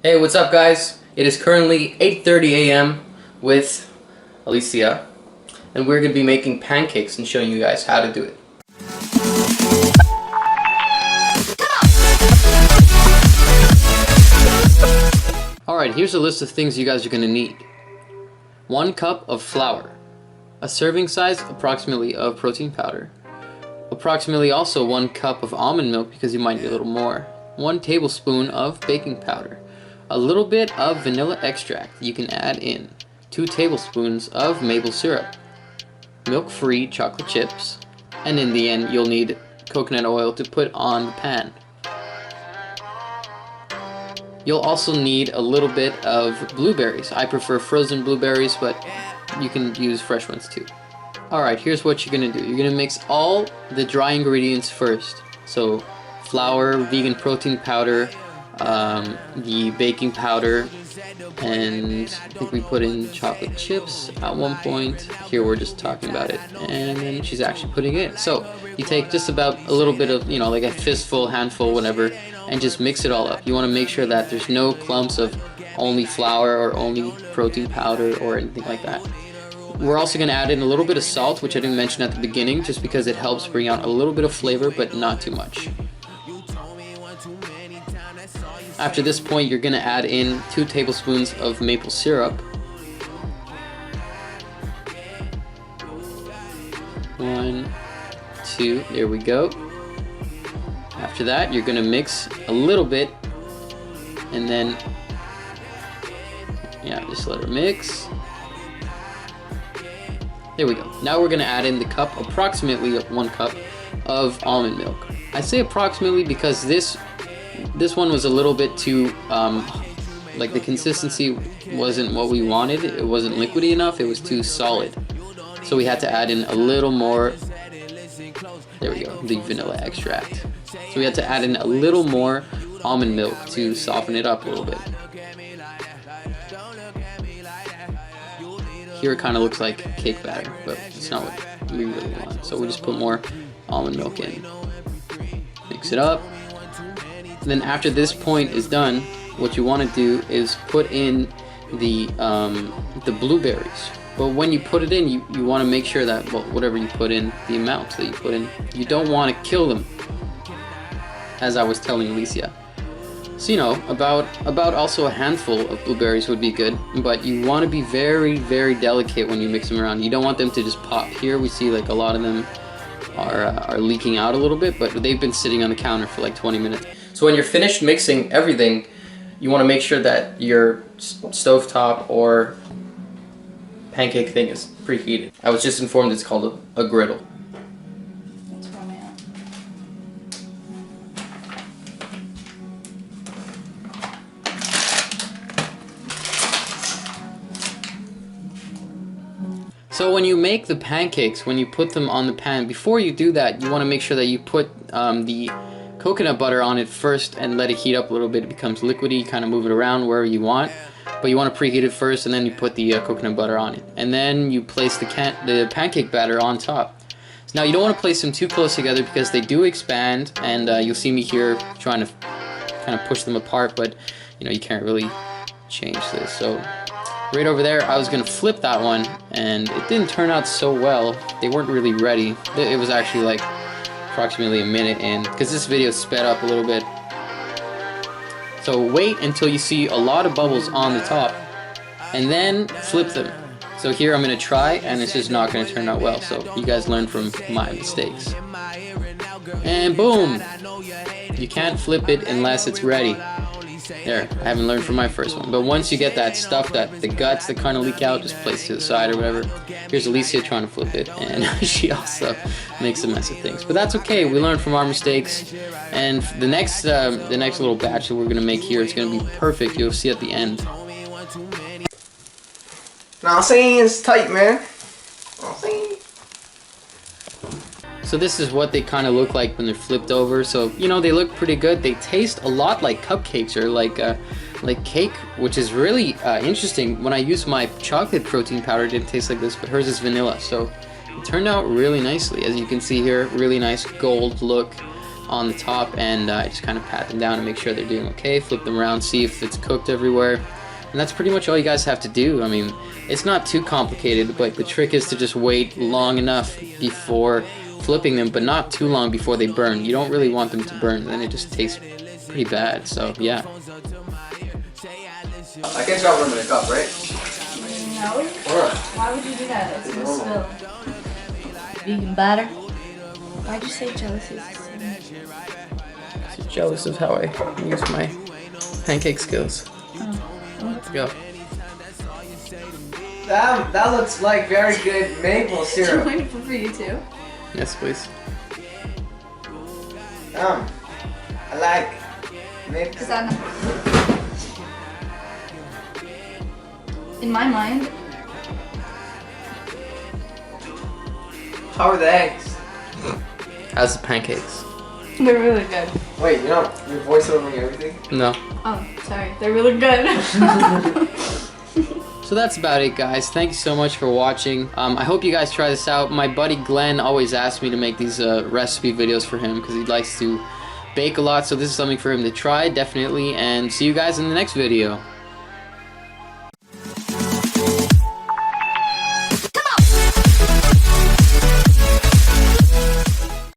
Hey, what's up guys? It is currently 8:30 a.m. with Alicia, and we're going to be making pancakes and showing you guys how to do it. Alright, here's a list of things you guys are going to need. 1 cup of flour, a serving size approximately of protein powder, approximately also 1 cup of almond milk because you might need a little more, 1 tablespoon of baking powder, a little bit of vanilla extract you can add in, 2 tablespoons of maple syrup, milk-free chocolate chips, and in the end you'll need coconut oil to put on the pan. You'll also need a little bit of blueberries. I prefer frozen blueberries, but you can use fresh ones too. Alright, here's what you're going to do. You're going to mix all the dry ingredients first. So flour, vegan protein powder, the baking powder, and I think we put in chocolate chips at one point. Here we're just talking about it, and then she's actually putting it in. So you take just about a little bit of, like a fistful, handful, whatever, and just mix it all up. You want to make sure that there's no clumps of only flour or only protein powder or anything like that. We're also going to add in a little bit of salt, which I didn't mention at the beginning, just because it helps bring out a little bit of flavor, but not too much. After this point, you're going to add in 2 tablespoons of maple syrup. 1, 2, there we go. After that, you're going to mix a little bit, and then, just let her mix. There we go. Now we're going to add in the cup, approximately 1 cup of almond milk. I say approximately because this one was a little bit too, like the consistency wasn't what we wanted. It wasn't liquidy enough, it was too solid. So we had to add in a little more, there we go, the vanilla extract. So we had to add in a little more almond milk to soften it up a little bit. Here it kind of looks like cake batter, but it's not what we really want. So we just put more almond milk in. Mix it up. And then after this point is done, what you want to do is put in the blueberries. But when you put it in, you want to make sure that, whatever you put in, the amount that you put in, you don't want to kill them, as I was telling Alicia. So about also a handful of blueberries would be good, but you want to be very, very delicate when you mix them around. You don't want them to just pop. Here we see like a lot of them are leaking out a little bit, but they've been sitting on the counter for like 20 minutes. So when you're finished mixing everything, you want to make sure that your stovetop or pancake thing is preheated. I was just informed it's called a griddle. That's where I'm at. So when you make the pancakes, when you put them on the pan, before you do that, you want to make sure that you put the coconut butter on it first and let it heat up a little bit. It becomes liquidy, kind of move it around wherever you want, but you want to preheat it first, and then you put the coconut butter on it, and then you place the pancake batter on top. Now you don't want to place them too close together because they do expand, and you'll see me here trying to kind of push them apart, but you can't really change this. So right over there, I was going to flip that one, and it didn't turn out so well. They weren't really ready. It was actually like approximately a minute in, because this video sped up a little bit. So wait until you see a lot of bubbles on the top, and then flip them. So here I'm going to try, and it's just not going to turn out well. So you guys learn from my mistakes. And boom! You can't flip it unless it's ready. There, I haven't learned from my first one. But once you get that stuff, the guts that kind of leak out, just place it to the side or whatever. Here's Alicia trying to flip it, and she also makes a mess of things. But that's okay, we learn from our mistakes. And the next little batch that we're going to make here is going to be perfect. You'll see at the end. Nah, I'm saying it's tight, man. I'm saying. So this is what they kind of look like when they're flipped over. So they look pretty good. They taste a lot like cupcakes or like cake, which is really interesting. When I used my chocolate protein powder, it didn't taste like this, but hers is vanilla. So it turned out really nicely, as you can see here. Really nice gold look. on the top, and I just kind of pat them down and make sure they're doing okay. Flip them around, see if it's cooked everywhere, and that's pretty much all you guys have to do. I mean, it's not too complicated, but the trick is to just wait long enough before flipping them, but not too long before they burn. You don't really want them to burn, then it just tastes pretty bad. So yeah. I can start warming it up, right? No. Alright. Why would you do that? It's gonna spill. Vegan batter. Why'd you say jealousy is a sin? I'm jealous of how I use my pancake skills. Go. Damn, that looks like very good maple Do you syrup. want me to put for you too? Yes, please. I like maple. Cause in my mind, How are the eggs? How's the pancakes? they're really good. Wait, you're voice overing everything? No. Oh, sorry. They're really good. So that's about it, guys. Thank you so much for watching. I hope you guys try this out. My buddy Glenn always asks me to make these recipe videos for him because he likes to bake a lot, so this is something for him to try, definitely. And see you guys in the next video.